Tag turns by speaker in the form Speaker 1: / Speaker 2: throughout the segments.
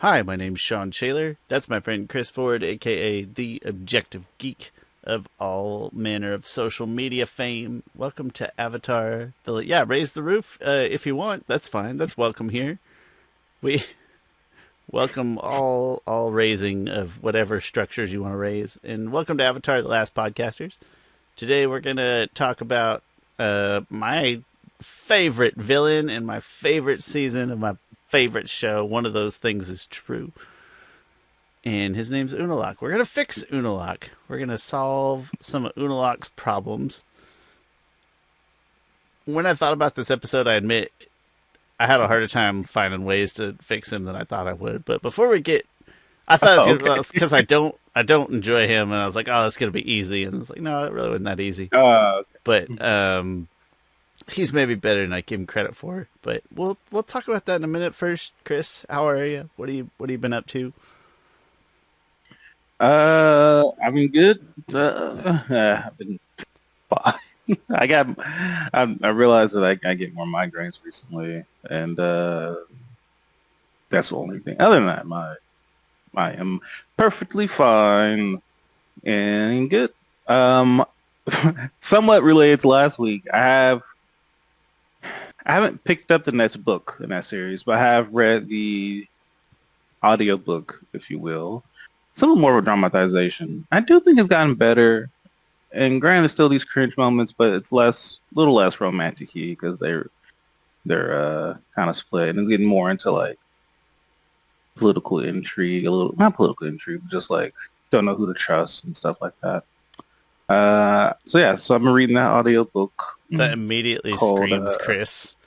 Speaker 1: Hi, my name's Shawn Shaler. That's my friend Chris Ford, aka the Objective Geek of all manner of social media fame. Welcome to Avatar. Raise the roof if you want. That's fine. That's welcome here. We welcome all raising of whatever structures you want to raise, and welcome to Avatar: The Last Podcasters. Today we're gonna talk about my favorite villain and my favorite season of my favorite show. One of those things is true. And his name's Unalaq. We're going to fix Unalaq. We're going to solve some of Unalaq's problems. When I thought about this episode, I admit I had a harder time finding ways to fix him than I thought I would. But before we get, I thought it was because I don't enjoy him, and I was like, oh, it's going to be easy. And it's like, no, it really wasn't that easy. But he's maybe better than I give him credit for. But we'll talk about that in a minute. First, Chris, how are you? What have you been up to?
Speaker 2: I've been good. I've been fine. I realized that I get more migraines recently, and that's the only thing. Other than that, I am perfectly fine and good. Somewhat related to last week, I haven't picked up the next book in that series, but I have read the audiobook, if you will. Some more of a dramatization. I do think it's gotten better, and granted, there's still these cringe moments, but it's little less romantic-y because they're kind of split and getting more into like political intrigue, a little not political intrigue, but just like don't know who to trust and stuff like that. So I'm reading that audiobook.
Speaker 1: That immediately screams Chris.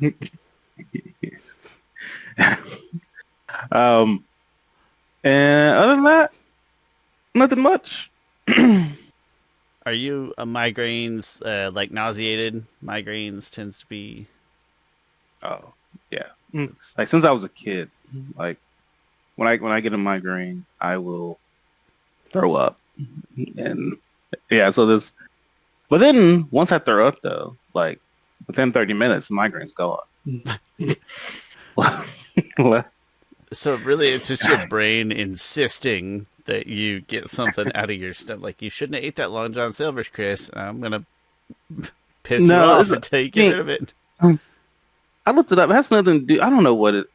Speaker 2: And other than that, nothing much.
Speaker 1: Are you a migraines, like nauseated? Migraines tends to be...
Speaker 2: Oh, yeah. Like since I was a kid, like when I get a migraine, I will throw up. And yeah, but then once I throw up though, like within 30 minutes, the migraine's gone.
Speaker 1: So really, it's just your brain insisting that you get something out of your stomach. Like, you shouldn't have ate that Long John Silver's, Chris. I'm going to piss you off until you get rid of it.
Speaker 2: I looked it up. It has nothing to do... I don't know what it...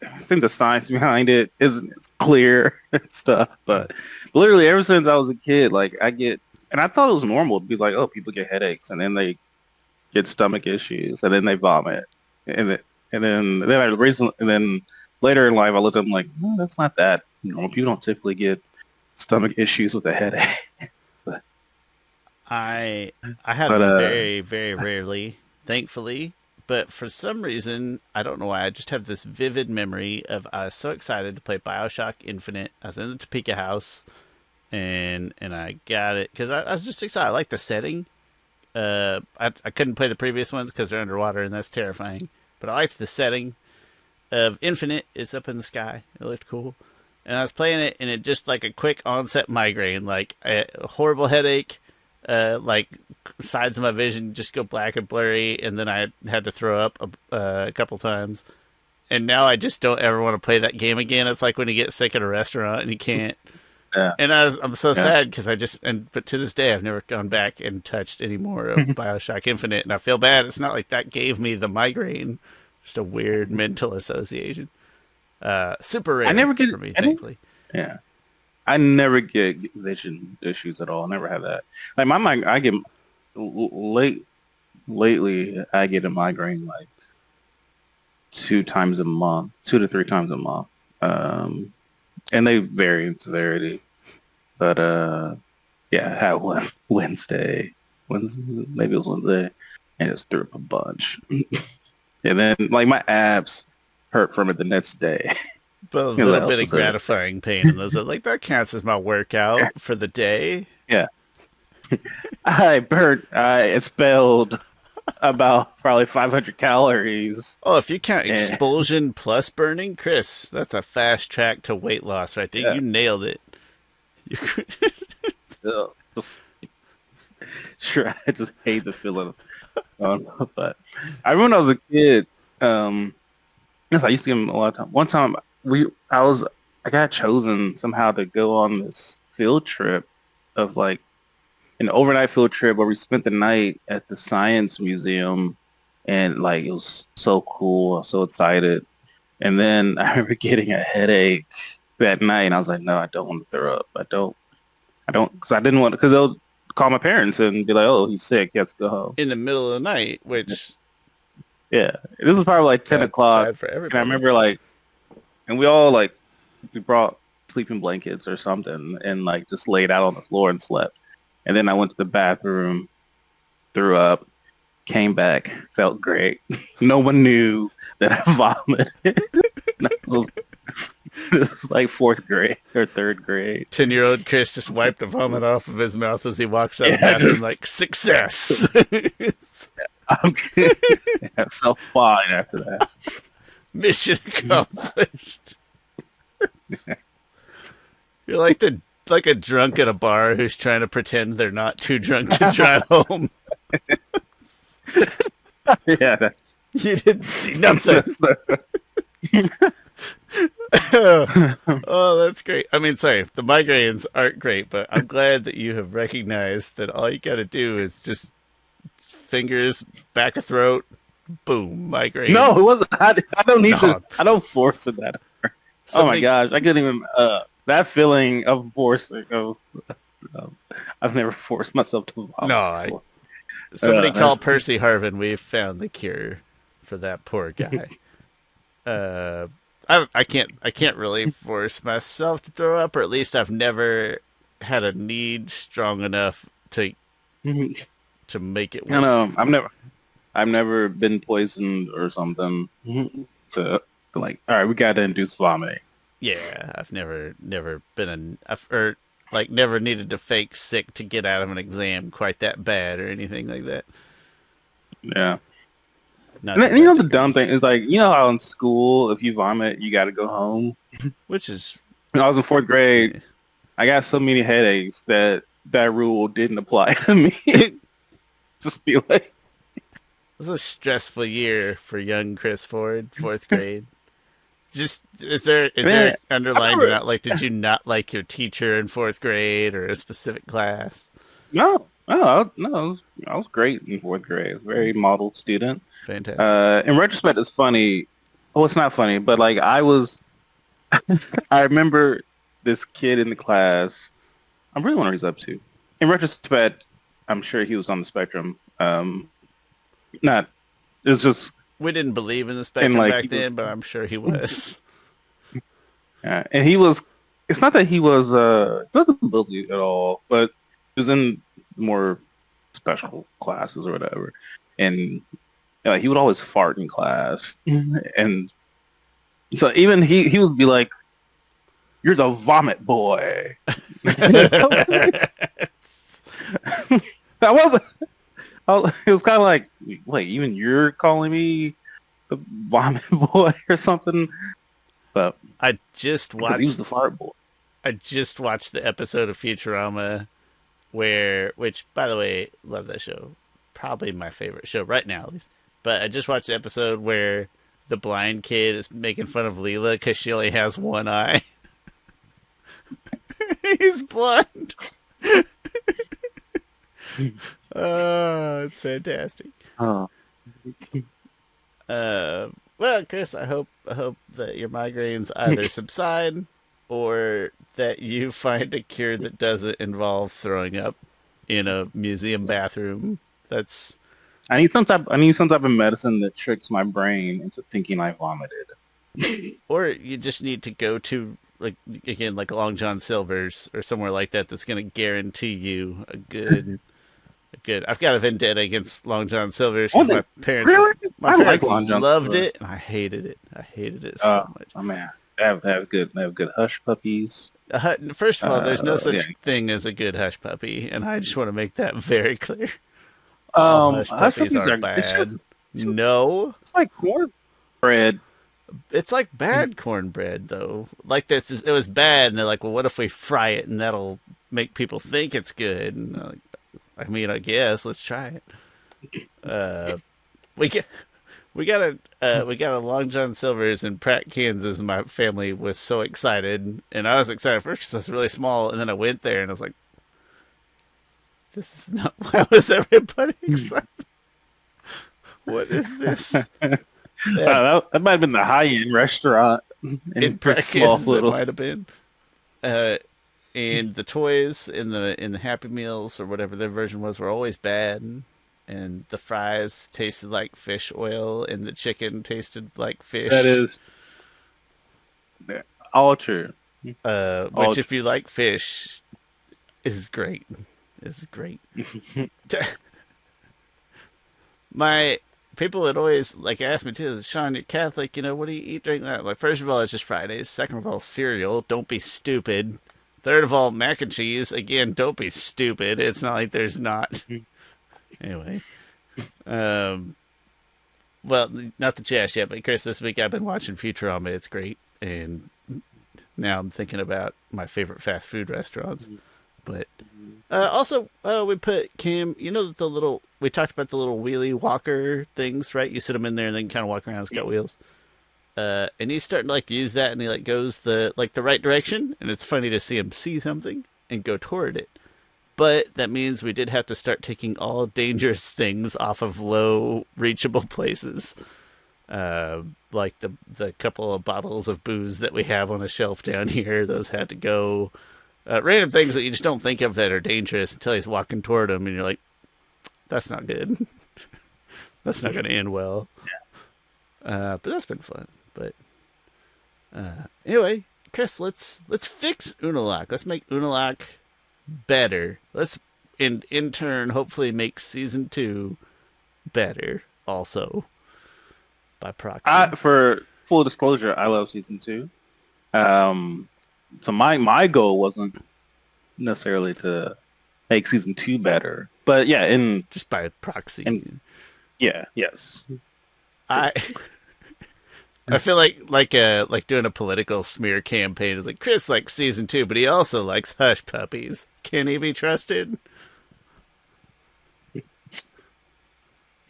Speaker 2: I think the science behind it isn't clear and stuff. But literally, ever since I was a kid, like, And I thought it was normal to be like, oh, people get headaches, and then they get stomach issues, and then they vomit. And then later in life, I looked up and like, no, that's not that normal. People don't typically get stomach issues with a headache.
Speaker 1: I have very, very rarely, thankfully. But for some reason, I don't know why, I just have this vivid memory of I was so excited to play BioShock Infinite. I was in the Topeka house, and I got it because I was just excited. I like the setting. I couldn't play the previous ones because they're underwater, and that's terrifying. But I liked the setting of Infinite. It's up in the sky. It looked cool. And I was playing it, and it just like a quick onset migraine, like a horrible headache, like sides of my vision just go black and blurry, and then I had to throw up a couple times. And now I just don't ever want to play that game again. It's like when you get sick at a restaurant and you can't.
Speaker 2: Yeah.
Speaker 1: And I'm so sad because but to this day I've never gone back and touched any more of BioShock Infinite, and I feel bad. It's not like that gave me the migraine. Just a weird mental association. Super rare.
Speaker 2: I never get
Speaker 1: for me, thankfully.
Speaker 2: Yeah, I never get vision issues at all. I never have that. Like I get lately. I get a migraine like 2 times a month, 2 to 3 times a month, and they vary in severity. But yeah, I had one Wednesday, maybe it was Wednesday, and just threw up a bunch. And then, like, my abs hurt from it the next day.
Speaker 1: But a little bit of gratifying pain in those. Like, that counts as my workout for the day.
Speaker 2: Yeah. I expelled about probably 500 calories.
Speaker 1: Oh, if you count expulsion plus burning, Chris, that's a fast track to weight loss right there. Yeah. You nailed it.
Speaker 2: Sure, I just hate the feeling. But I remember when I was a kid, yes, I used to give him a lot of time. One time, I got chosen somehow to go on this field trip of like an overnight field trip where we spent the night at the science museum, and like it was so cool. I was so excited. And then I remember getting a headache that night, and I was like, no, I don't want to throw up. I don't, because I didn't want to, because they'll call my parents and be like, oh, he's sick, he has to go home.
Speaker 1: In the middle of the night, which
Speaker 2: Yeah, it was probably like 10 o'clock,
Speaker 1: bad for
Speaker 2: and
Speaker 1: everybody.
Speaker 2: I remember like, and we all like, we brought sleeping blankets or something, and like just laid out on the floor and slept. And then I went to the bathroom, threw up, came back, felt great. No one knew that I vomited. It was like fourth grade or third grade.
Speaker 1: 10-year-old Chris just wiped the vomit off of his mouth as he walks out of the bathroom like, success!
Speaker 2: I felt fine after that.
Speaker 1: Mission accomplished. You're like a drunk at a bar who's trying to pretend they're not too drunk to drive home.
Speaker 2: Yeah.
Speaker 1: You didn't see nothing. Oh, that's great. I mean, sorry, the migraines aren't great, but I'm glad that you have recognized that all you got to do is just fingers, back of throat, boom, migraine.
Speaker 2: No, it wasn't. I don't need
Speaker 1: No.
Speaker 2: to. I don't force it that. Oh my gosh, I couldn't even. That feeling of forcing. I've never forced myself to vomit.
Speaker 1: No, somebody call Percy Harvin. We've found the cure for that poor guy. I can't really force myself to throw up, or at least I've never had a need strong enough to make it work.
Speaker 2: No, I've never been poisoned or something to like. All right, we got to induce vomiting.
Speaker 1: Yeah, I've never been never needed to fake sick to get out of an exam quite that bad or anything like that.
Speaker 2: Yeah. And you know the dumb thing is like, you know how in school if you vomit you got to go home.
Speaker 1: Which is
Speaker 2: when I was in fourth grade, I got so many headaches that rule didn't apply to me. Just be like,
Speaker 1: it was a stressful year for young Chris Ford, fourth grade. Just is there underlying not like, did you not like your teacher in fourth grade or a specific class?
Speaker 2: No, I was great in fourth grade. Very model student.
Speaker 1: Fantastic.
Speaker 2: In retrospect, it's funny. Oh, it's not funny, but like I remember this kid in the class. I really wonder what he's up to. In retrospect, I'm sure he was on the spectrum. It was just.
Speaker 1: We didn't believe in the spectrum back then, but I'm sure he was.
Speaker 2: And he was. It's not that he wasn't bullied at all, but he was in more special classes or whatever, and he would always fart in class, and so even he would be like, "You're the vomit boy." I wasn't. It was kind of like, wait, even you're calling me the vomit boy or something? But
Speaker 1: I just watched.
Speaker 2: He was the fart boy.
Speaker 1: I just watched the episode of Futurama which, by the way, love that show. Probably my favorite show right now, at least. But I just watched the episode where the blind kid is making fun of Leela because she only has one eye. He's blind. Oh, it's fantastic.
Speaker 2: Oh.
Speaker 1: Well, Chris, I hope that your migraines either subside or that you find a cure that doesn't involve throwing up in a museum bathroom.
Speaker 2: I need some type of medicine that tricks my brain into thinking I vomited.
Speaker 1: Or you just need to go to like Long John Silver's or somewhere like that that's going to guarantee you a good. I've got a vendetta against Long John Silver's because my parents loved it and I hated it. I hated it so much.
Speaker 2: Oh man, they have good hush puppies.
Speaker 1: First of all, there's no such thing as a good hush puppy, and I just want to make that very clear. Hush puppies are bad. No,
Speaker 2: it's like cornbread.
Speaker 1: It's like bad cornbread, though. Like this, it was bad, and they're like, "Well, what if we fry it, and that'll make people think it's good?" And I mean, I guess let's try it. we got a Long John Silver's in Pratt, Kansas, and my family was so excited, and I was excited first because it's really small, and then I went there and I was like, "This is not why was everybody excited? What is this?" They had,
Speaker 2: That might have been the high-end restaurant
Speaker 1: in
Speaker 2: in a
Speaker 1: Pratt,
Speaker 2: small
Speaker 1: Kansas, it
Speaker 2: little.
Speaker 1: might have been. Uh, and the toys in the Happy Meals or whatever their version was were always bad, and the fries tasted like fish oil, and the chicken tasted like
Speaker 2: That
Speaker 1: fish.
Speaker 2: is all true. All
Speaker 1: Which, if you like fish, is great. Is great.
Speaker 2: true.
Speaker 1: My people would always like ask me too, Shawn, you're Catholic, what do you eat during that? Like, first of all, it's just Fridays. Second of all, cereal. Don't be stupid. Third of all, mac and cheese. Again, don't be stupid. It's not like there's not. Anyway, um, well, not the chest yet, but Chris, this week I've been watching Futurama. It's great, and now I'm thinking about my favorite fast food restaurants. But also, we put Kim. The little we talked about the little wheelie walker things, right? You sit him in there and then kind of walk around. It's got wheels. And he's starting to like use that, and he like goes the right direction, and it's funny to see him see something and go toward it. But that means we did have to start taking all dangerous things off of low reachable places. Like the couple of bottles of booze that we have on a shelf down here, those had to go. Random things that you just don't think of that are dangerous until he's walking toward them, and you're like, "That's not good. That's not going to end well." But that's been fun. But anyway, Chris, let's fix Unalaq. Let's make Unalaq better. Let's in turn hopefully make season 2 better also by proxy.
Speaker 2: For full disclosure, I love season 2. So my goal wasn't necessarily to make season 2 better, but yeah,
Speaker 1: Just by proxy.
Speaker 2: yes.
Speaker 1: I I feel like doing a political smear campaign is like Chris likes season 2, but he also likes hush puppies. Can he be trusted?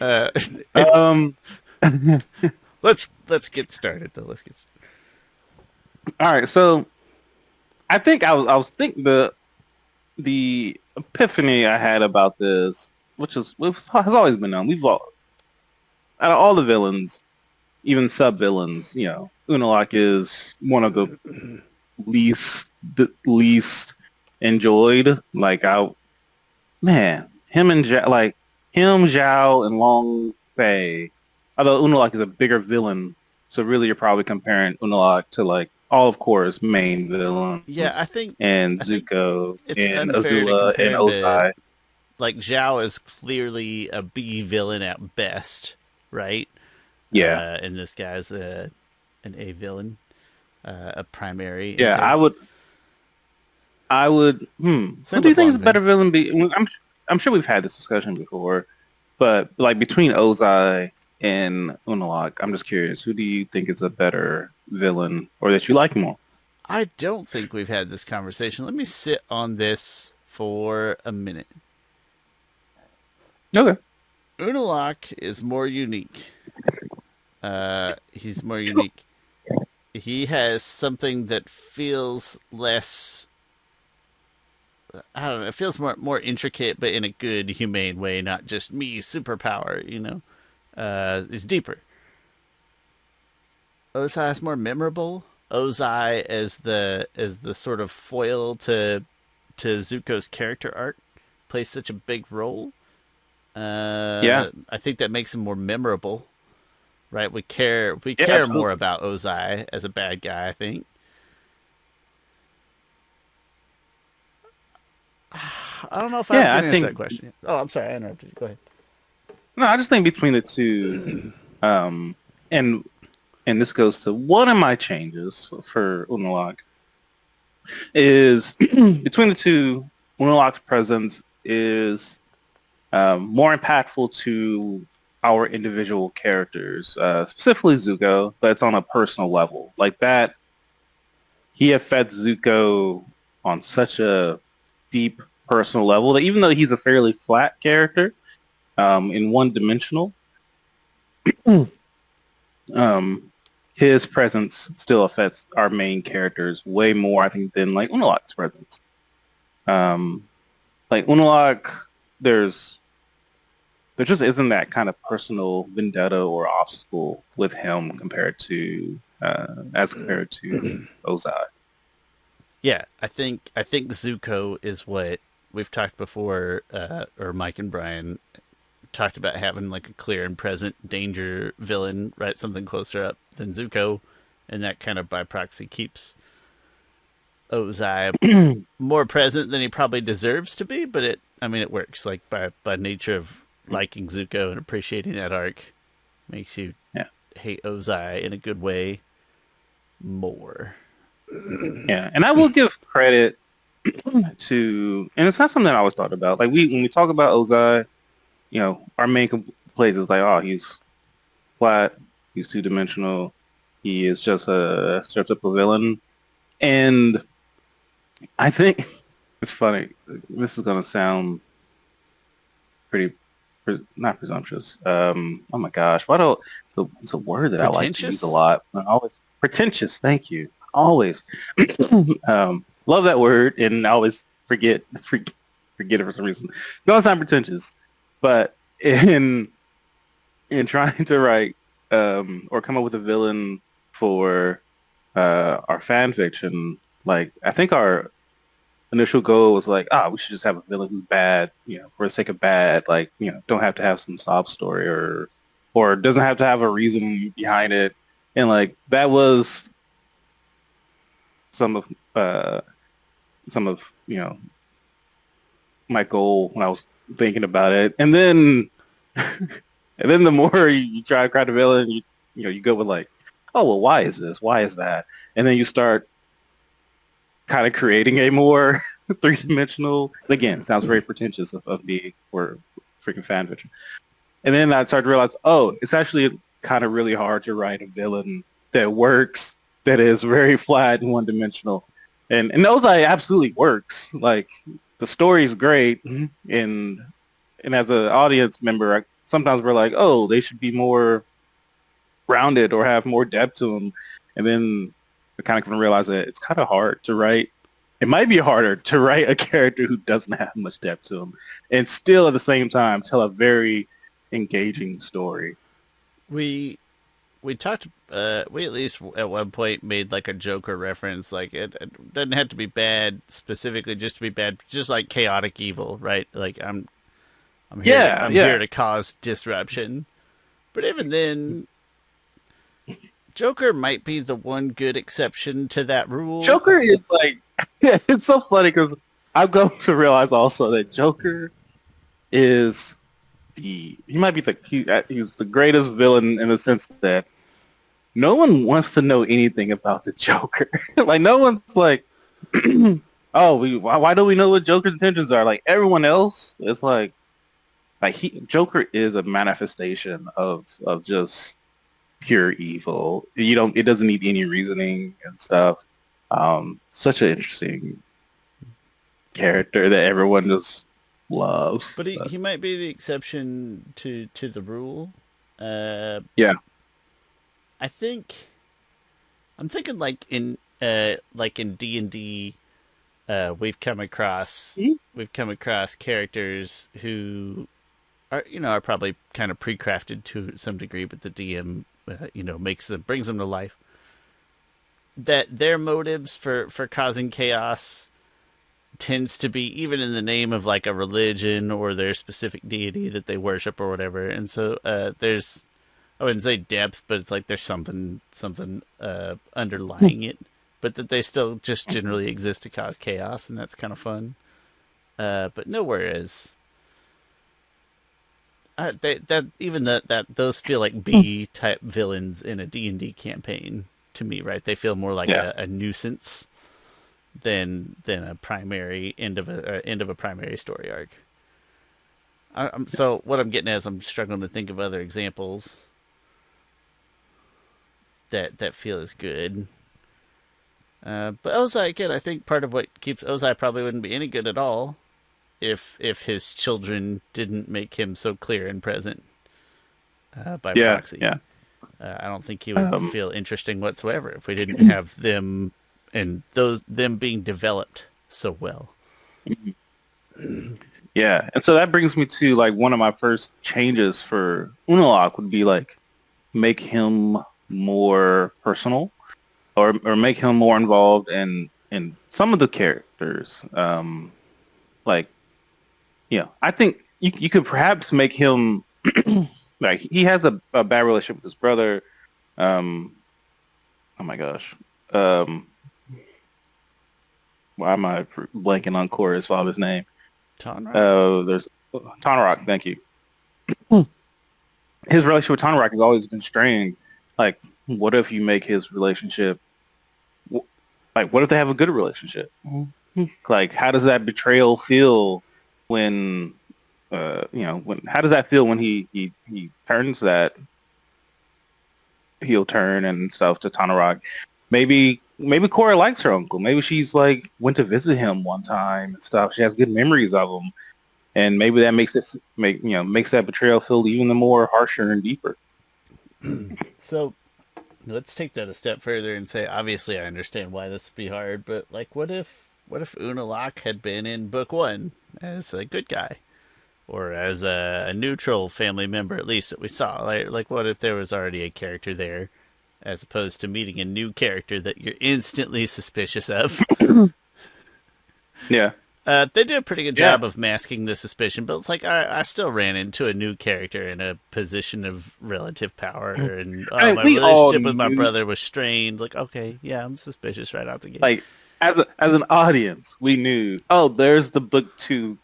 Speaker 1: Uh,
Speaker 2: Um,
Speaker 1: let's get started though. Let's get started.
Speaker 2: all right, so I think I was thinking the epiphany I had about this, which has always been known. We've all out of all the villains, even sub villains, Unalaq is one of the least enjoyed. Like him and Zhao and Long Fei. Although Unalaq is a bigger villain, so really you're probably comparing Unalaq to like all of Korra's main villains.
Speaker 1: Yeah,
Speaker 2: and
Speaker 1: I think
Speaker 2: Zuko
Speaker 1: it's
Speaker 2: and
Speaker 1: unfair to
Speaker 2: Azula
Speaker 1: compare
Speaker 2: and
Speaker 1: him to
Speaker 2: Ozai.
Speaker 1: like Zhao is clearly a B villain at best, right?
Speaker 2: Yeah,
Speaker 1: And this guy's an A villain, a primary.
Speaker 2: yeah. I would. Who
Speaker 1: Same
Speaker 2: do you
Speaker 1: with
Speaker 2: think is a
Speaker 1: Longman.
Speaker 2: better villain? I'm sure we've had this discussion before, but like between Ozai and Unalaq, I'm just curious. Who do you think is a better villain, or that you like more?
Speaker 1: I don't think we've had this conversation. Let me sit on this for a minute.
Speaker 2: Okay.
Speaker 1: Unalaq is more unique. He's more unique. He has something that feels less. I don't know. It feels more intricate, but in a good, humane way, not just me superpower. It's deeper. Ozai is more memorable. Ozai as the sort of foil to Zuko's character arc plays such a big role.
Speaker 2: Yeah.
Speaker 1: I think that makes him more memorable. Right? We care
Speaker 2: Yeah,
Speaker 1: more
Speaker 2: absolutely.
Speaker 1: about Ozai as a bad guy, I think. I don't know if I
Speaker 2: Yeah, I
Speaker 1: can answer
Speaker 2: think.
Speaker 1: that question. Oh, I'm sorry, I interrupted you. Go ahead.
Speaker 2: No, I just think between the two, um, and this goes to one of my changes for Unalaq is between the two, Unalaq's presence is more impactful to our individual characters, specifically Zuko, but it's on a personal level. Like that, he affects Zuko on such a deep personal level that even though he's a fairly flat character, in one dimensional, um, his presence still affects our main characters way more, I think, than like Unalaq's presence. Um, like Unalaq, there's there just isn't that kind of personal vendetta or obstacle with him compared to as compared to Ozai.
Speaker 1: Yeah, I think Zuko is what we've talked before, or Mike and Brian talked about having like a clear and present danger villain, right? Something closer up than Zuko, and that kind of by proxy keeps Ozai more present than he probably deserves to be. But I mean, it works. Like by nature of liking Zuko and appreciating that arc, makes you
Speaker 2: Yeah,
Speaker 1: hate Ozai in a good way more.
Speaker 2: yeah, and I will give credit to, and it's not something I always thought about. Like when we talk about Ozai, our main complaint is like, oh, he's flat, he's two dimensional, he is just a stereotypical villain, and I think it's funny. This is gonna sound pretty, not presumptuous. Oh my gosh, why don't it's a word that I like to use a
Speaker 1: Pretentious?
Speaker 2: lot. I always pretentious. Thank you. Always love that word, and I always forget it for some reason. Don't sound pretentious, but in trying to write or come up with a villain for our fan fiction, like I think our initial goal was like, we should just have a villain who's bad, for the sake of bad, like, don't have to have some sob story or doesn't have to have a reason behind it. And like that was some of uh some of, my goal when I was thinking about it. And then and then the more you try to craft a villain, you go with like, oh well, why is this? Why is that? And then you start kind of creating a more three-dimensional. Again, sounds very pretentious of me for freaking fan fiction. And then I started to realize, oh, it's actually kind of really hard to write a villain that works, that is very flat and one-dimensional. And Ozai absolutely works. Like the story's great, and as an audience member, sometimes we're like, oh, they should be more rounded or have more depth to them. And then I kind of come to realize that it's kind of hard to write. It might be harder to write a character who doesn't have much depth to him and still at the same time tell a very engaging story.
Speaker 1: We talked. We at least at one point made like a Joker reference. Like it doesn't have to be bad specifically, just to be bad. Just like chaotic evil, right? Like I'm here to
Speaker 2: Yeah,
Speaker 1: I'm here
Speaker 2: yeah.
Speaker 1: to cause disruption. But even then, Joker might be the one good exception to that rule.
Speaker 2: Joker is like, it's so funny because I've come to realize also that Joker is he might be he's the greatest villain in the sense that no one wants to know anything about the Joker. Like no one's like, oh, why don't we know what Joker's intentions are? Like everyone else, it's like Joker is a manifestation of just pure evil. It doesn't need any reasoning and stuff. Such an interesting character that everyone just loves.
Speaker 1: But he might be the exception to the rule. Uh,
Speaker 2: Yeah.
Speaker 1: I think I'm thinking like in D&D, we've come across characters who are probably kind of pre-crafted to some degree, but the DM brings them to life. That their motives for causing chaos tends to be even in the name of like a religion or their specific deity that they worship or whatever. And so there's, I wouldn't say depth, but it's like there's something underlying it, but that they still just generally exist to cause chaos, and that's kind of fun. But nowhere is that those feel like B type villains in a D&D campaign to me, right? They feel more like
Speaker 2: Yeah.
Speaker 1: a nuisance than a primary end of a primary story arc. So what I'm getting at is I'm struggling to think of other examples that feel as good. But Ozai, again, I think part of what keeps Ozai probably wouldn't be any good at all if his children didn't make him so clear and present by
Speaker 2: Yeah.
Speaker 1: proxy.
Speaker 2: Yeah.
Speaker 1: I don't think he would
Speaker 2: Um,
Speaker 1: feel interesting whatsoever if we didn't have them and them being developed so well.
Speaker 2: yeah, and so that brings me to like one of my first changes for Unalaq would be like make him more personal, or make him more involved in some of the characters. Like I think you could perhaps make him like he has a bad relationship with his brother. Um, oh my gosh. Um, why am I blanking on Korra's father's name?
Speaker 1: Tonra?
Speaker 2: There's Tonarok. Thank you. His relationship with Tonarok has always been strained. Like, what if you make his relationship? Like, what if they have a good relationship? Like, how does that betrayal feel when, how does that feel when he turns that heel turn and stuff to Tonarok? Maybe Korra likes her uncle. Maybe she's like went to visit him one time and stuff. She has good memories of him, and maybe that makes that betrayal feel even more harsher and deeper.
Speaker 1: So let's take that a step further and say, obviously, I understand why this would be hard, but like, what if Unalaq had been in book one as a good guy, or as a neutral family member, at least that we saw? Like, what if there was already a character there, as opposed to meeting a new character that you're instantly suspicious of?
Speaker 2: Yeah.
Speaker 1: They do a pretty good job of masking the suspicion, but it's like I still ran into a new character in a position of relative power, and
Speaker 2: I mean,
Speaker 1: my
Speaker 2: we all
Speaker 1: relationship with my
Speaker 2: knew,
Speaker 1: brother was strained. Like, okay, yeah, I'm suspicious right out the gate.
Speaker 2: like, as an audience, we knew, oh, there's the book two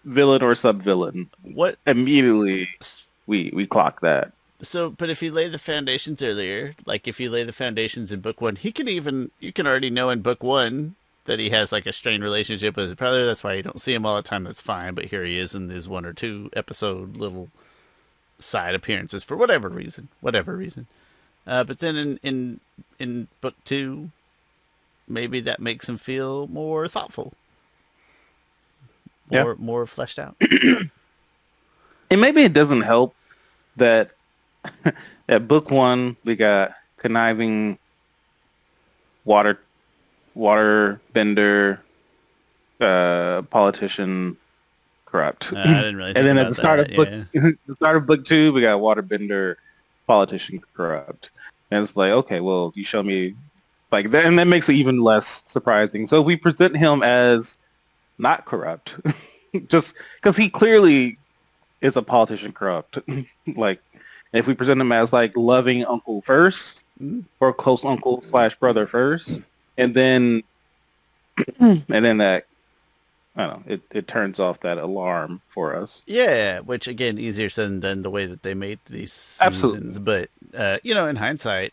Speaker 2: villain or sub villain.
Speaker 1: What
Speaker 2: Immediately, we clock that.
Speaker 1: So, but if you lay the foundations earlier, like if you lay the foundations in book one, you can already know in book one that he has like a strained relationship with his brother. That's why you don't see him all the time. That's fine. But here he is in his 1 or 2 episode little side appearances for whatever reason. But then in book two, maybe that makes him feel more thoughtful, more fleshed out.
Speaker 2: And maybe it doesn't help that at book one we got conniving water bender, politician, corrupt.
Speaker 1: I didn't really.
Speaker 2: And then at
Speaker 1: the
Speaker 2: start of the start of book two, we got waterbender, politician, corrupt. And it's like, okay, well, you show me like that, and that makes it even less surprising. So we present him as not corrupt, just because he clearly is a politician corrupt. Like, if we present him as like loving uncle first, or close uncle / brother first, and then that, I don't know, it turns off that alarm for us.
Speaker 1: Yeah, which again, easier said than done the way that they made these seasons.
Speaker 2: Absolutely.
Speaker 1: But in hindsight,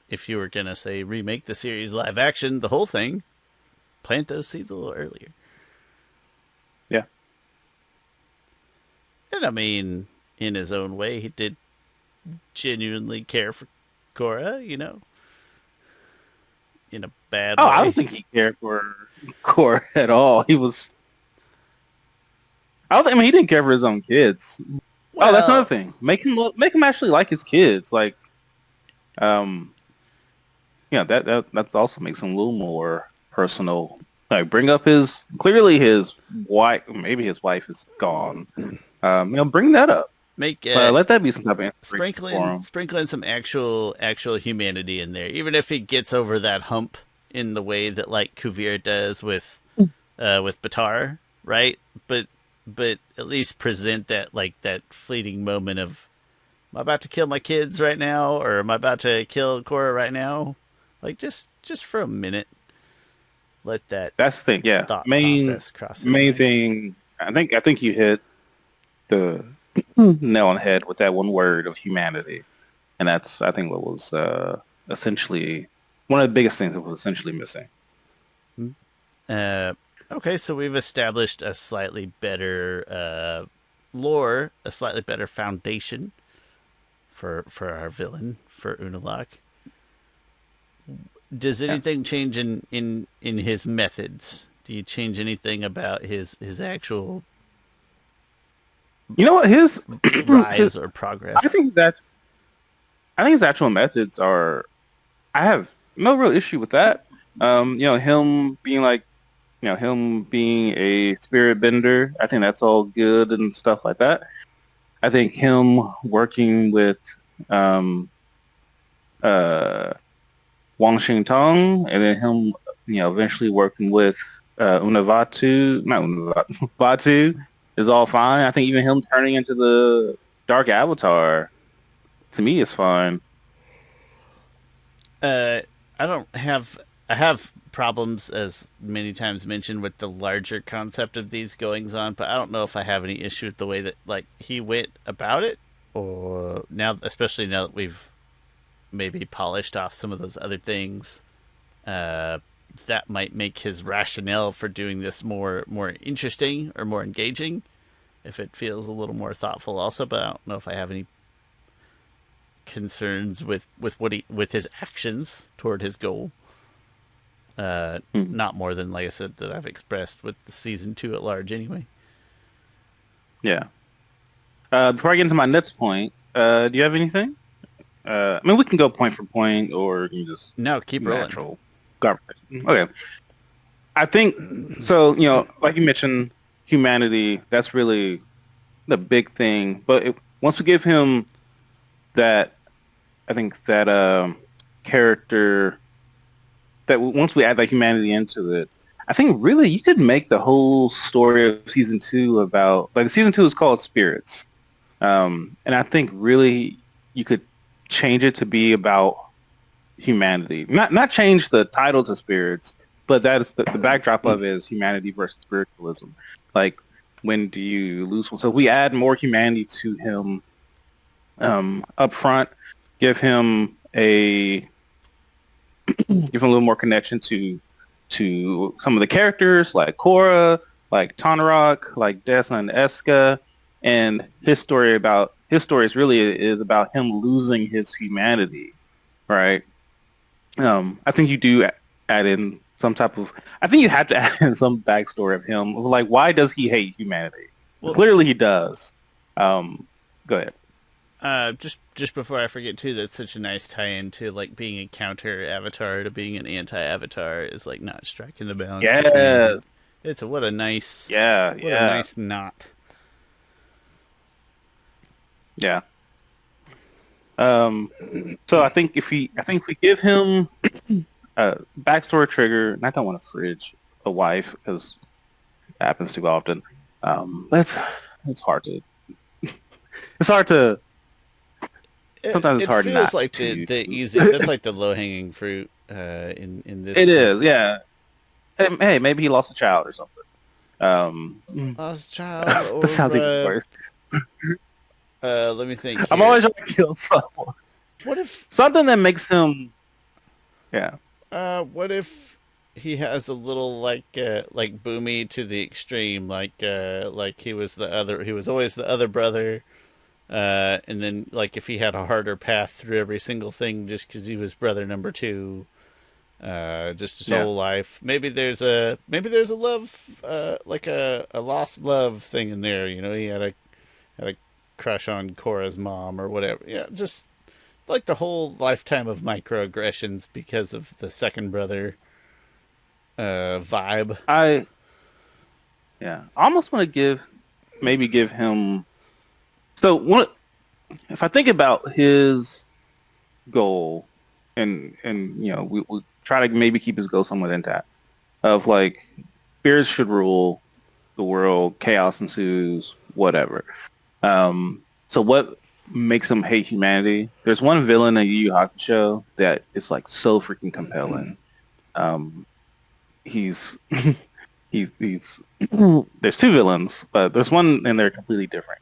Speaker 1: if you were gonna say remake the series live action, the whole thing, plant those seeds a little earlier.
Speaker 2: Yeah.
Speaker 1: And I mean, in his own way, he did genuinely care for Korra, in a bad way.
Speaker 2: I don't think he cared for Korra at all. He was. I mean, he didn't care for his own kids.
Speaker 1: Well,
Speaker 2: that's another thing. Make him actually like his kids. Like, that also makes him a little more personal. Like, bring up his wife. Maybe his wife is gone. Bring that up. Let that be some type of
Speaker 1: sprinkle in some actual humanity in there, even if he gets over that hump in the way that like Kuvira does with Batar, right? But at least present that fleeting moment of, am I about to kill my kids right now, or am I about to kill Korra right now? Like just for a minute, let that.
Speaker 2: That's the thing. Yeah,
Speaker 1: process cross.
Speaker 2: Main thing. I think you hit the nail on the head with that one word of humanity, and that's, I think, what was essentially one of the biggest things that was essentially missing.
Speaker 1: Okay, so we've established a slightly better lore, a slightly better foundation for our villain, for Unalaq. Does anything change in his methods? Do you change anything about his actual?
Speaker 2: You know what, his
Speaker 1: rise or progress?
Speaker 2: I I think his actual methods are. I have no real issue with that. Him being like, him being a spirit bender. I think that's all good and stuff like that. I think him working with um, uh, Wang Xingtong, and then him, eventually working with Unavatu, not Unavatu, Vatu is all fine. I think even him turning into the Dark Avatar, to me, is fine.
Speaker 1: I don't have. I have problems, as many times mentioned, with the larger concept of these goings on, but I don't know if I have any issue with the way that like he went about it, or now, especially now that we've maybe polished off some of those other things. Uh, that might make his rationale for doing this more interesting or more engaging if it feels a little more thoughtful also, but I don't know if I have any concerns with what he with his actions toward his goal.
Speaker 2: Hmm.
Speaker 1: Not more than, like I said, that I've expressed with the season 2 at large anyway.
Speaker 2: Yeah. Before I get into my next point, do you have anything? I mean, we can go point for point, or you can just
Speaker 1: No, keep rolling.
Speaker 2: natural government. Okay. I think so. Like you mentioned, humanity. That's really the big thing. But once we give him that, I think that character, that once we add that humanity into it, I think really you could make the whole story of season 2 about, like, season 2 is called Spirits, and I think really you could change it to be about humanity. Not change the title to Spirits, but that is the backdrop of it is humanity versus spiritualism. Like, when do you lose one? So if we add more humanity to him up front, give him a give him a little more connection to some of the characters like Korra, like Tonraq, like Desna and Eska, and his story is really is about him losing his humanity, right? I think you do add in some type of. I think you have to add in some backstory of him, like why does he hate humanity?
Speaker 1: Well,
Speaker 2: Clearly he does. Go ahead.
Speaker 1: Just before I forget too, that's such a nice tie-in to like being a counter avatar to being an anti-avatar is like not striking the balance.
Speaker 2: Yes.
Speaker 1: It's what a nice,
Speaker 2: Yeah.
Speaker 1: what a nice knot.
Speaker 2: Yeah. So I think if we give him a backstory trigger, and I don't want to fridge a wife because it happens too often. It's hard to. It's hard to. Sometimes it's hard not to.
Speaker 1: It feels like the easy. That's like the low hanging fruit. In this.
Speaker 2: It is, yeah. Hey, maybe he lost a child or something.
Speaker 1: Lost child. Or,
Speaker 2: that sounds even worse.
Speaker 1: Let me think. Here.
Speaker 2: I'm always trying to kill someone.
Speaker 1: What if
Speaker 2: something that makes him? Yeah.
Speaker 1: What if he has a little like Boomy to the extreme, like he was always the other brother. And then, like, if he had a harder path through every single thing just because he was brother number 2, just his whole life. Maybe there's a love, like a lost love thing in there. He had a crush on Korra's mom or whatever. Yeah, just like the whole lifetime of microaggressions because of the second brother vibe.
Speaker 2: I almost want to give him. So if I think about his goal, and we try to maybe keep his goal somewhat intact, of like spirits should rule the world, chaos ensues, whatever. So what makes him hate humanity? There's one villain in Yu Yu Hakusho that is like so freaking compelling. He's there's 2 villains, but there's one and they're completely different.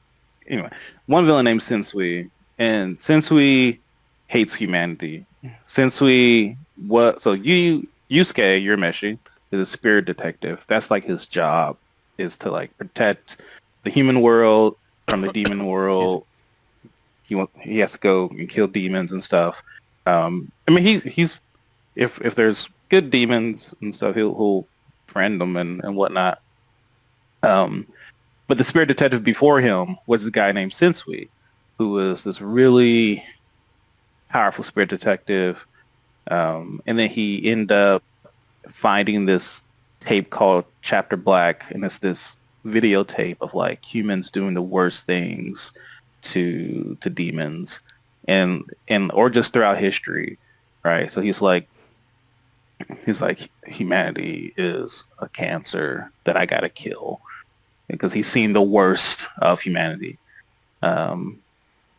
Speaker 2: Anyway, one villain named Sensui, and Sensui hates humanity. Sensui, Yusuke Urameshi is a spirit detective. That's like his job, is to like protect the human world from the demon world. He has to go and kill demons and stuff. I mean, he's if there's good demons and stuff, he'll friend them and whatnot. But the spirit detective before him was a guy named Sensui, who was this really powerful spirit detective. And then he ended up finding this tape called Chapter Black, and it's this videotape of like humans doing the worst things to demons, and or just throughout history, right? So he's like humanity is a cancer that I gotta kill because he's seen the worst of humanity. Um,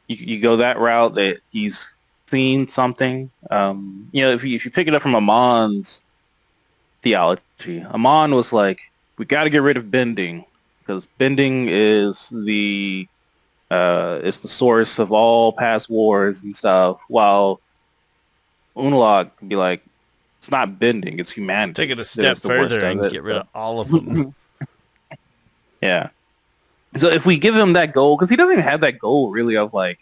Speaker 2: you go that route that he's seen something. If you pick it up from Amon's theology, Amon was like, we got to get rid of bending because bending is the source of all past wars and stuff. While Unalaq can be like, it's not bending, it's
Speaker 1: Let's
Speaker 2: humanity
Speaker 1: take it a
Speaker 2: that
Speaker 1: step
Speaker 2: is the worst
Speaker 1: further
Speaker 2: of
Speaker 1: and
Speaker 2: it.
Speaker 1: get rid of all of them.
Speaker 2: Yeah. So if we give him that goal, because he doesn't even have that goal really of like,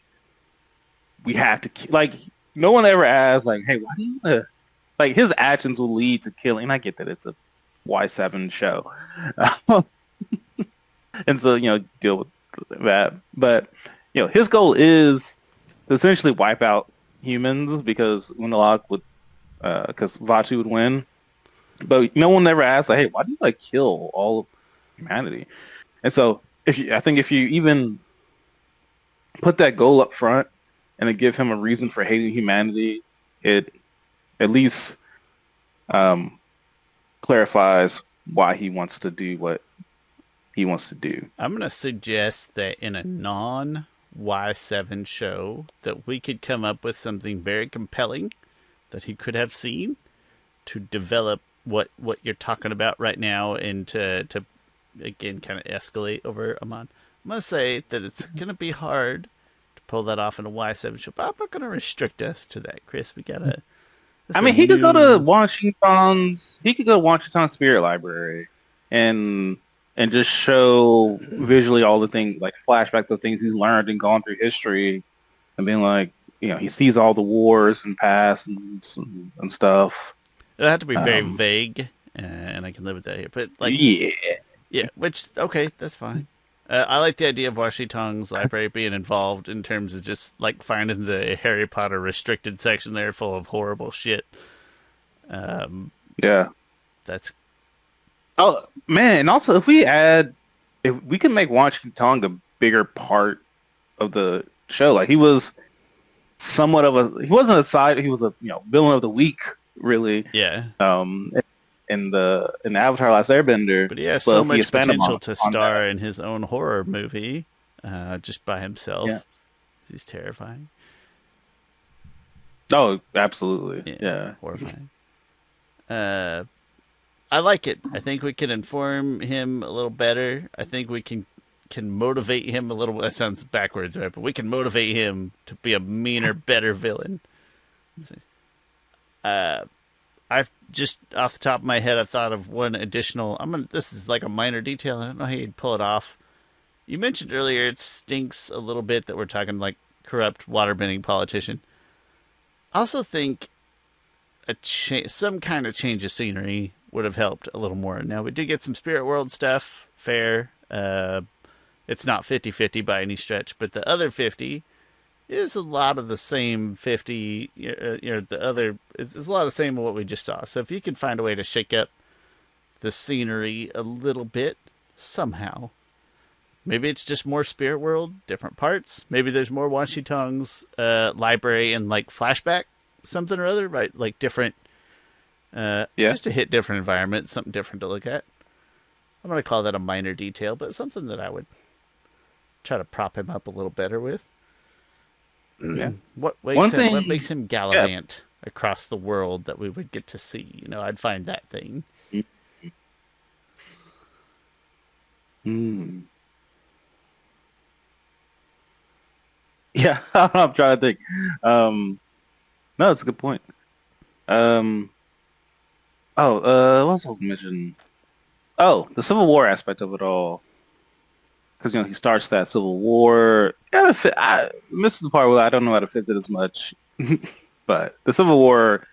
Speaker 2: we have to like, no one ever asks like, hey, why do you like his actions will lead to killing. And I get that it's a Y7 show, and so deal with that. But his goal is to essentially wipe out humans because Unalaq would, because Vatu would win. But no one ever asks like, hey, why do you like kill all of humanity? And so I think if you even put that goal up front and then give him a reason for hating humanity, it at least clarifies why he wants to do what he wants to do.
Speaker 1: I'm going to suggest that in a non Y7 show that we could come up with something very compelling that he could have seen to develop what you're talking about right now and to again kind of escalate over Amon. I'm going to say that it's going to be hard to pull that off in a Y7 show, but I'm not going to restrict us to that, Chris. We got to...
Speaker 2: I mean, he could go to Washington's. He could go to Washington Spirit Library, and just show visually all the things, like flashbacks of things he's learned and gone through history, and being like, he sees all the wars and past and stuff.
Speaker 1: It'll have to be very vague, and I can live with that here. But like, yeah, which okay, that's fine. I like the idea of Washington's library being involved in terms of just like finding the Harry Potter restricted section there full of horrible shit.
Speaker 2: Yeah.
Speaker 1: That's...
Speaker 2: Oh man, and also if we can make Washington a bigger part of the show, like he was somewhat of he wasn't a side, he was a villain of the week, really.
Speaker 1: Yeah.
Speaker 2: In the Avatar: Last Airbender,
Speaker 1: but he has so much potential to star in his own horror movie, just by himself.
Speaker 2: Yeah.
Speaker 1: He's terrifying.
Speaker 2: Oh, absolutely. Yeah.
Speaker 1: Horrifying. I like it. I think we can inform him a little better. I think we can motivate him a little. That sounds backwards, right? But we can motivate him to be a meaner, better villain. I've just off the top of my head, I've thought of one additional. This is like a minor detail. I don't know how you'd pull it off. You mentioned earlier it stinks a little bit that we're talking like corrupt waterbending politician. I also think some kind of change of scenery would have helped a little more. Now we did get some Spirit World stuff. Fair. It's not 50-50 by any stretch, but the other 50 is a lot of the same 50, the other is a lot of the same of what we just saw. So if you could find a way to shake up the scenery a little bit somehow, maybe it's just more Spirit World, different parts. Maybe there's more Washington's library and like flashback something or other, right? Like different, just to hit different environments, something different to look at. I'm going to call that a minor detail, but something that I would try to prop him up a little better with.
Speaker 2: Yeah.
Speaker 1: What makes him gallivant across the world that we would get to see? I'd find that thing.
Speaker 2: Yeah, I'm trying to think. No, that's a good point. What was I supposed to mention? Oh, the Civil War aspect of it all. Because he starts that Civil War. Yeah, this is the part where I don't know how to fit it as much. But the Civil War,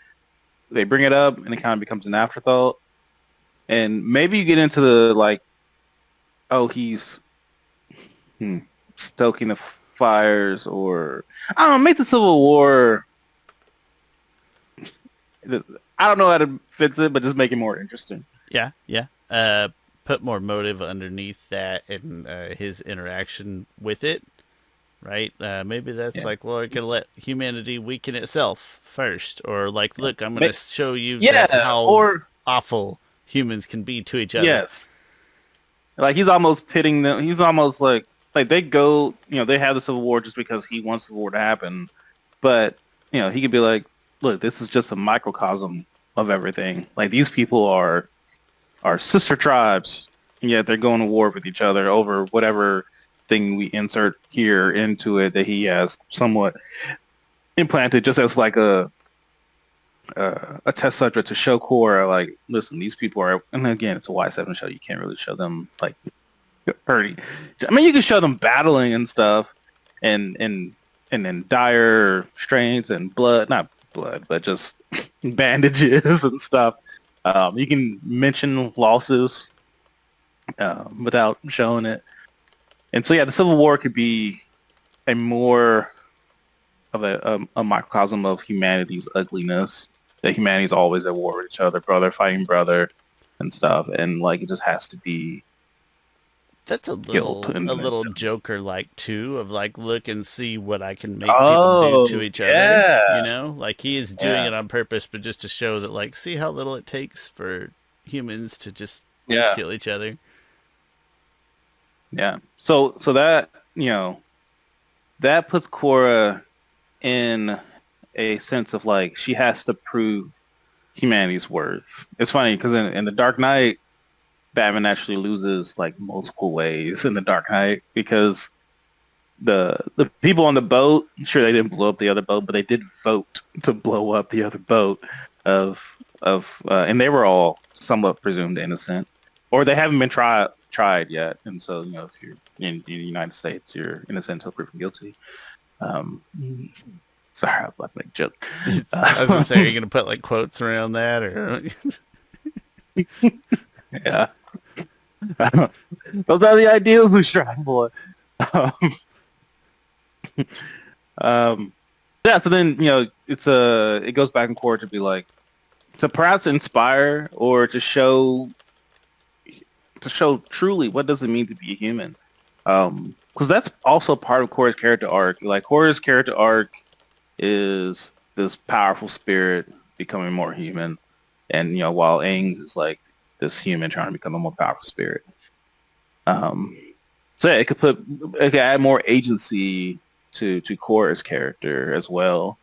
Speaker 2: they bring it up and it kind of becomes an afterthought. And maybe you get into the like, oh, he's stoking the fires, or I don't know, make the Civil War I don't know how to fix it, but just make it more interesting.
Speaker 1: Yeah, yeah. Put more motive underneath that and his interaction with it, right? Maybe that's
Speaker 2: Yeah.
Speaker 1: like, well, I could let humanity weaken itself first, or like, look, I'm going to
Speaker 2: Make,
Speaker 1: show you that
Speaker 2: yeah,
Speaker 1: how
Speaker 2: or
Speaker 1: awful humans can be to each other.
Speaker 2: yes. Like he's almost pitting them. He's almost like they go, they have the Civil War just because he wants the war to happen. But he could be like, look, this is just a microcosm of everything. Like these people are sister tribes, and yet they're going to war with each other over whatever thing we insert here into it that he has somewhat implanted, just as like a test subject to show Korra, like, listen, these people are, and again, it's a Y7 show. You can't really show them like hurting. I mean, you can show them battling and stuff, and then dire strains and blood, not blood, but just bandages and stuff. You can mention losses without showing it. And so, yeah, the Civil War could be a more of a microcosm of humanity's ugliness. That humanity's always at war with each other, brother fighting brother and stuff. And, like, it just has to be
Speaker 1: That's
Speaker 2: guilt.
Speaker 1: a little Joker like too, of like, look and see what I can make people do to
Speaker 2: Oh,
Speaker 1: each other. You
Speaker 2: yeah.
Speaker 1: know, like he is doing
Speaker 2: Yeah.
Speaker 1: it on purpose, but just to show that, like, see how little it takes for humans to just
Speaker 2: Yeah.
Speaker 1: kill each other.
Speaker 2: Yeah. So that, that puts Korra in a sense of like she has to prove humanity's worth. It's funny because in the Dark Knight, Batman actually loses like multiple ways in the Dark Knight because the people on the boat, sure they didn't blow up the other boat, but they did vote to blow up the other boat and they were all somewhat presumed innocent, or they haven't been tried yet. And so if you're in the United States, you're innocent until proven guilty. Um, sorry, I'm about to make a joke.
Speaker 1: I was gonna say, are you gonna put like quotes around that, or
Speaker 2: Yeah. Those are the ideals we strive for. Um, um, yeah, so then, it goes back and forth to be like, to perhaps inspire or to show truly what does it mean to be a human. Because that's also part of Korra's character arc. Like Korra's character arc is this powerful spirit becoming more human, and while Aang's is like this human trying to become a more powerful spirit. Um, so yeah, it could add more agency to Korra's character as well.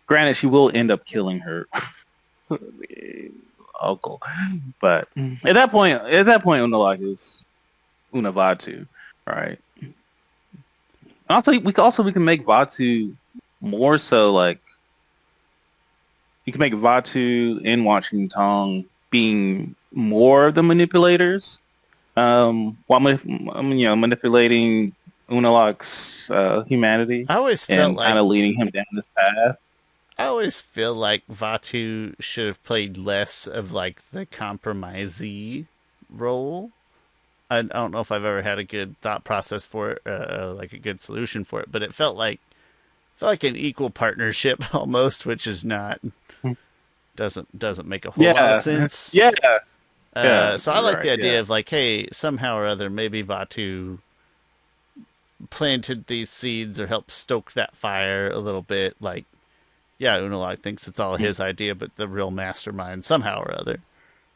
Speaker 2: Granted, she will end up killing her uncle, but at that point, Unalaq is Unavatu, right? I think we can make Vatu more so like you can make Vatu and Watching Tong being more of the manipulators, while manipulating Unalaq's humanity
Speaker 1: I always felt
Speaker 2: and kind
Speaker 1: like
Speaker 2: of leading him down this path.
Speaker 1: I always feel like Vatu should have played less of like the compromisee role. I don't know if I've ever had a good thought process for it, like a good solution for it, but it felt like an equal partnership almost, which is not doesn't make a whole lot of
Speaker 2: Yeah,
Speaker 1: sense.
Speaker 2: yeah, yeah.
Speaker 1: So I
Speaker 2: You're
Speaker 1: like the
Speaker 2: right.
Speaker 1: idea
Speaker 2: Yeah,
Speaker 1: of like, hey, somehow or other, maybe Vatu planted these seeds or helped stoke that fire a little bit. Like, yeah, Unalaq thinks it's all his idea, but the real mastermind somehow or other,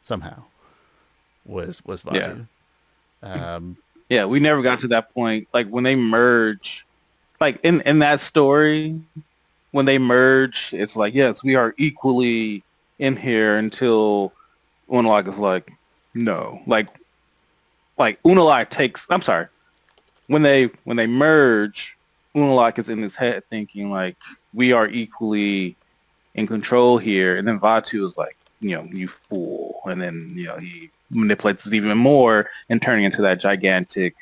Speaker 1: somehow was
Speaker 2: yeah,
Speaker 1: Vatu. Um,
Speaker 2: yeah. We never got to that point. Like when they merge, like in that story, when they merge, it's like yes, we are equally in here until Unalaq is like, no, like Unalaq takes. I'm sorry. When they merge, Unalaq is in his head thinking like we are equally in control here, and then Vatu is like, you fool, and then he manipulates it even more and turning into that gigantic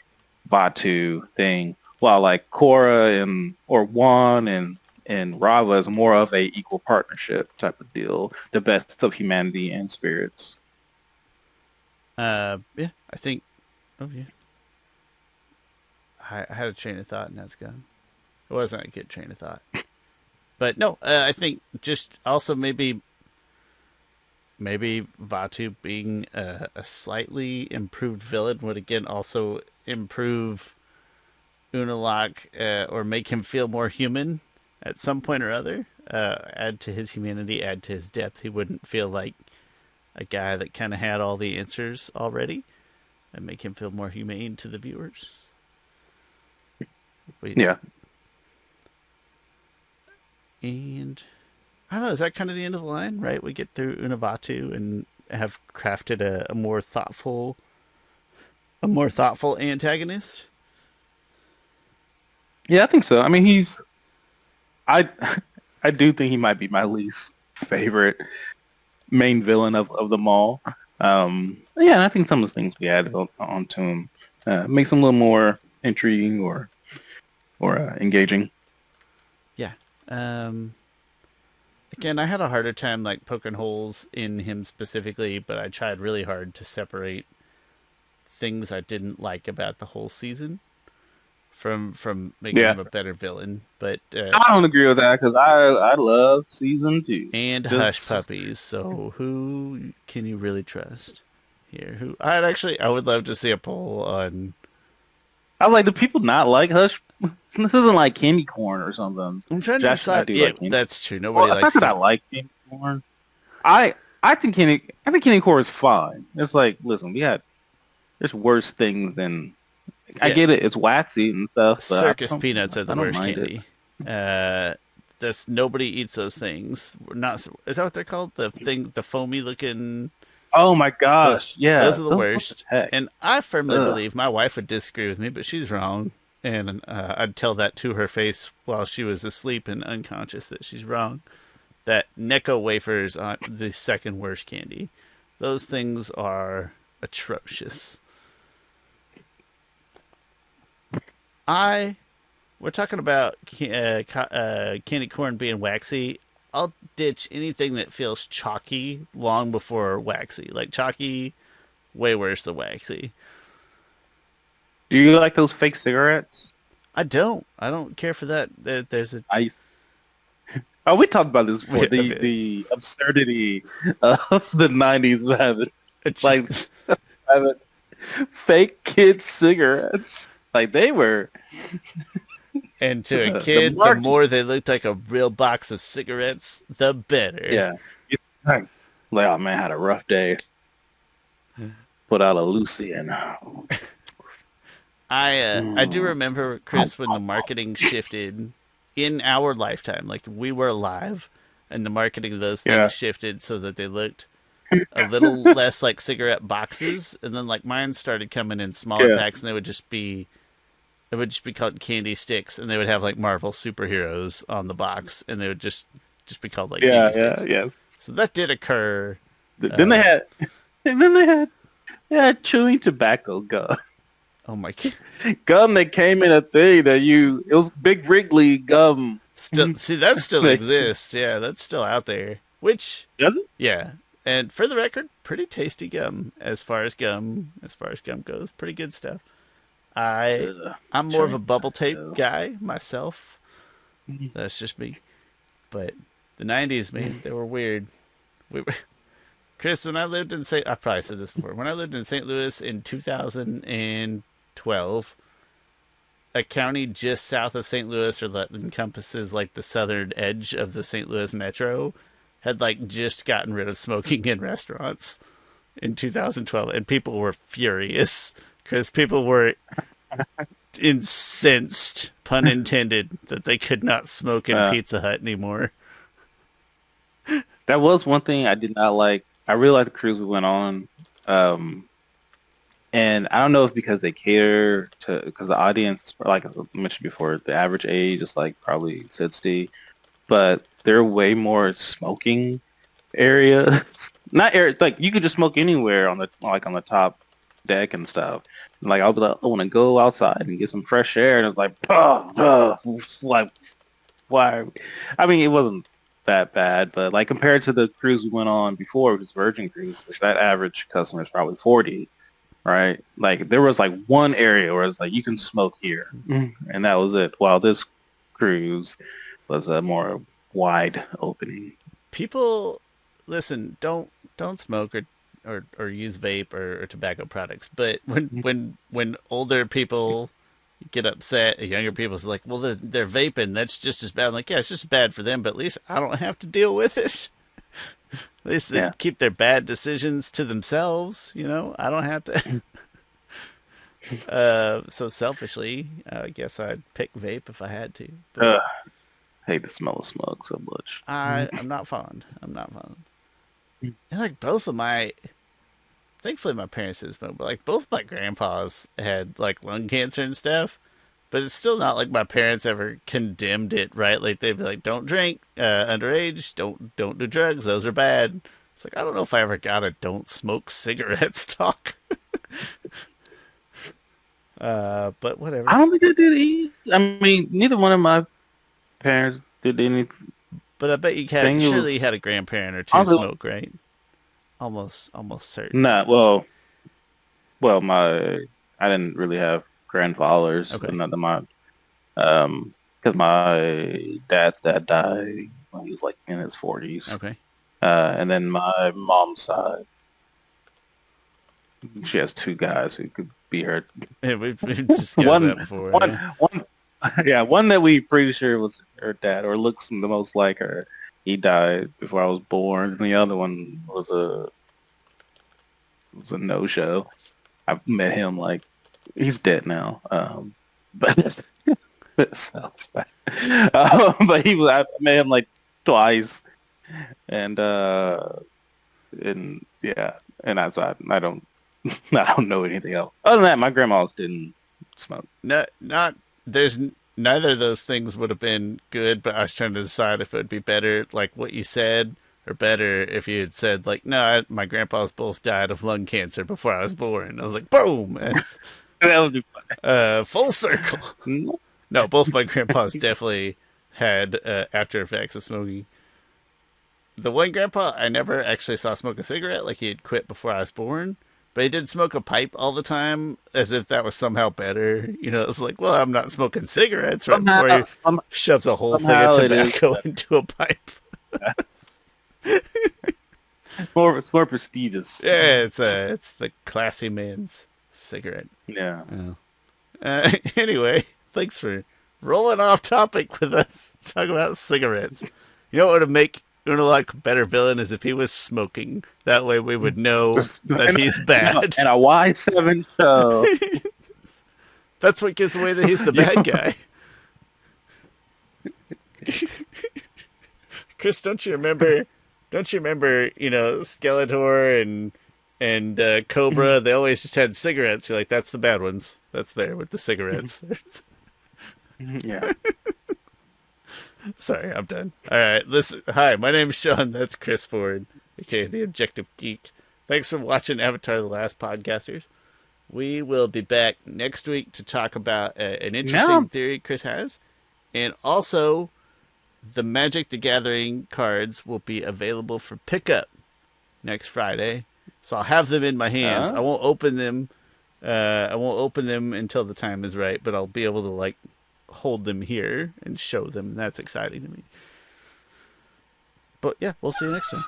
Speaker 2: Vatu thing, while like Korra or Juan and Rava is more of a equal partnership type of deal, the best of humanity and spirits.
Speaker 1: yeah, I think. Oh yeah, I had a train of thought and that's gone. It wasn't a good train of thought. But no, I think just also maybe Vatu being a slightly improved villain would again also improve Unalaq or make him feel more human at some point or other. Add to his humanity, add to his depth. He wouldn't feel like a guy that kind of had all the answers already, and make him feel more humane to the viewers.
Speaker 2: Yeah.
Speaker 1: And I don't know, is that kind of the end of the line, right? We get through Unavatu and have crafted a more thoughtful antagonist.
Speaker 2: Yeah, I think so. I mean, I I do think he might be my least favorite main villain of them all. Yeah, and I think some of the things we added onto him makes him a little more intriguing or engaging.
Speaker 1: Yeah. Again, I had a harder time like poking holes in him specifically, but I tried really hard to separate things I didn't like about the whole season from making him a better villain. But
Speaker 2: I don't agree with that because I love season 2
Speaker 1: and Hush Puppies. So who can you really trust here? Who I would love to see a poll on.
Speaker 2: I was like, do people not like Hush? This isn't like candy corn or something.
Speaker 1: I'm trying to decide. Yeah, like that's true. Nobody likes.
Speaker 2: Not that I like candy corn. I think candy corn is fine. It's like, listen, there's worse things than. I get it. It's waxy and stuff. But
Speaker 1: circus peanuts are the worst candy. That's nobody eats those things. Not is that what they're called? The foamy looking.
Speaker 2: Oh my gosh!
Speaker 1: Those are the worst. And I firmly believe my wife would disagree with me, but she's wrong. And I'd tell that to her face while she was asleep and unconscious that she's wrong. That Necco wafers are the second worst candy. Those things are atrocious. We're talking about candy corn being waxy. I'll ditch anything that feels chalky long before waxy. Like chalky, way worse than waxy.
Speaker 2: Do you like those fake cigarettes?
Speaker 1: I don't care for that. There's a.
Speaker 2: Oh, we talked about this before. The absurdity of the '90s having fake kid cigarettes. Like they were.
Speaker 1: And to a kid, the more they looked like a real box of cigarettes, the better.
Speaker 2: Yeah. Like, oh man, I had a rough day. Put out a Lucy and.
Speaker 1: I do remember, Chris, when the marketing shifted in our lifetime. Like we were alive, and the marketing of those things shifted so that they looked a little less like cigarette boxes, and then like mine started coming in smaller packs, and they would just be. It would just be called candy sticks, and they would have like Marvel superheroes on the box, and they would just be called like candy sticks. Yes. So that did occur.
Speaker 2: Then they had chewing tobacco gum.
Speaker 1: Oh my god!
Speaker 2: Gum that came in a thing it was Big Wrigley gum.
Speaker 1: Still, see that still exists. Yeah, that's still out there. Which
Speaker 2: does it?
Speaker 1: Yeah, and for the record, pretty tasty gum as far as gum goes. Pretty good stuff. I'm more of a bubble tape guy myself. That's just me. But the 90s, man, they were weird. Chris, when I lived in I've probably said this before. When I lived in St. Louis in 2012, a county just south of St. Louis, or that encompasses like the southern edge of the St. Louis metro, had like just gotten rid of smoking in restaurants in 2012, and people were furious. Because people were incensed, pun intended, that they could not smoke in Pizza Hut anymore.
Speaker 2: That was one thing I did not like. I really liked the cruise we went on. And I don't know if because they cater to, because the audience, like I mentioned before, the average age is like probably 60, but there are way more smoking areas. Not area, like you could just smoke anywhere on the top deck and stuff. Like I'll be like, I want to go outside and get some fresh air, and it's like, like why? I mean, it wasn't that bad, but like compared to the cruise we went on before, which was Virgin Cruise, which that average customer is probably 40, right? Like there was like one area where it's like you can smoke here, and that was it. While this cruise was more wide opening.
Speaker 1: People, listen, don't smoke or use vape or tobacco products. But when older people get upset, younger people's like, well, they're vaping. That's just as bad. I'm like, yeah, it's just bad for them, but at least I don't have to deal with it. At least they keep their bad decisions to themselves. You know, I don't have to. So selfishly, I guess I'd pick vape if I had to. But
Speaker 2: Hate the smell of smoke so much.
Speaker 1: I'm not fond. I'm not fond. And like both of my, thankfully my parents didn't smoke, but like both my grandpas had like lung cancer and stuff. But it's still not like my parents ever condemned it, right? Like they'd be like, "Don't drink, underage. Don't do drugs. Those are bad." It's like I don't know if I ever got a "don't smoke cigarettes" talk. But whatever.
Speaker 2: I don't think I did either. I mean, neither one of my parents did anything.
Speaker 1: But I bet you surely you had a grandparent or two smoke, right? Almost certain.
Speaker 2: Nah, well, I didn't really have grandfathers.
Speaker 1: Okay.
Speaker 2: None of my, because my dad's dad died when he was like in his 40s.
Speaker 1: Okay.
Speaker 2: And then my mom's side, she has two guys who could be her.
Speaker 1: Yeah, we've discussed that before.
Speaker 2: One that we pretty sure was her dad or looks the most like her. He died before I was born. And the other one was a no-show. I met him like he's dead now. But that sounds bad. But I met him like twice, and yeah, and I don't I don't know anything else. Other than that, my grandmas didn't smoke.
Speaker 1: There's neither of those things would have been good, but I was trying to decide if it would be better, like what you said, or better if you had said, like, no, my grandpas both died of lung cancer before I was born. I was like, boom!
Speaker 2: That would be
Speaker 1: funny. Full circle. No, both my grandpas definitely had after effects of smoking. The one grandpa I never actually saw smoke a cigarette, like he had quit before I was born. But he did smoke a pipe all the time, as if that was somehow better. You know, it's like, well, I'm not smoking cigarettes right before he shoves a whole thing of tobacco into a pipe.
Speaker 2: It's more prestigious.
Speaker 1: Yeah, it's the classy man's cigarette.
Speaker 2: Yeah.
Speaker 1: Anyway, thanks for rolling off topic with us. Talk about cigarettes. You know what would make Unalaq a better villain is if he was smoking. That way we would know that he's bad.
Speaker 2: And a Y7 show.
Speaker 1: That's what gives away that he's the bad guy. Chris, don't you remember, you know, Skeletor and Cobra, they always just had cigarettes. You're like, that's the bad ones. That's there with the cigarettes.
Speaker 2: Yeah.
Speaker 1: Sorry, I'm done. All right, listen. Hi, my name's Shawn. That's Chris Ford, aka the Objective Geek. Thanks for watching Avatar: The Last Podcasters. We will be back next week to talk about an interesting theory Chris has, and also the Magic the Gathering cards will be available for pickup next Friday. So I'll have them in my hands. I won't open them. I won't open them until the time is right, but I'll be able to like hold them here and show them. That's exciting to me. But yeah, we'll see you next time.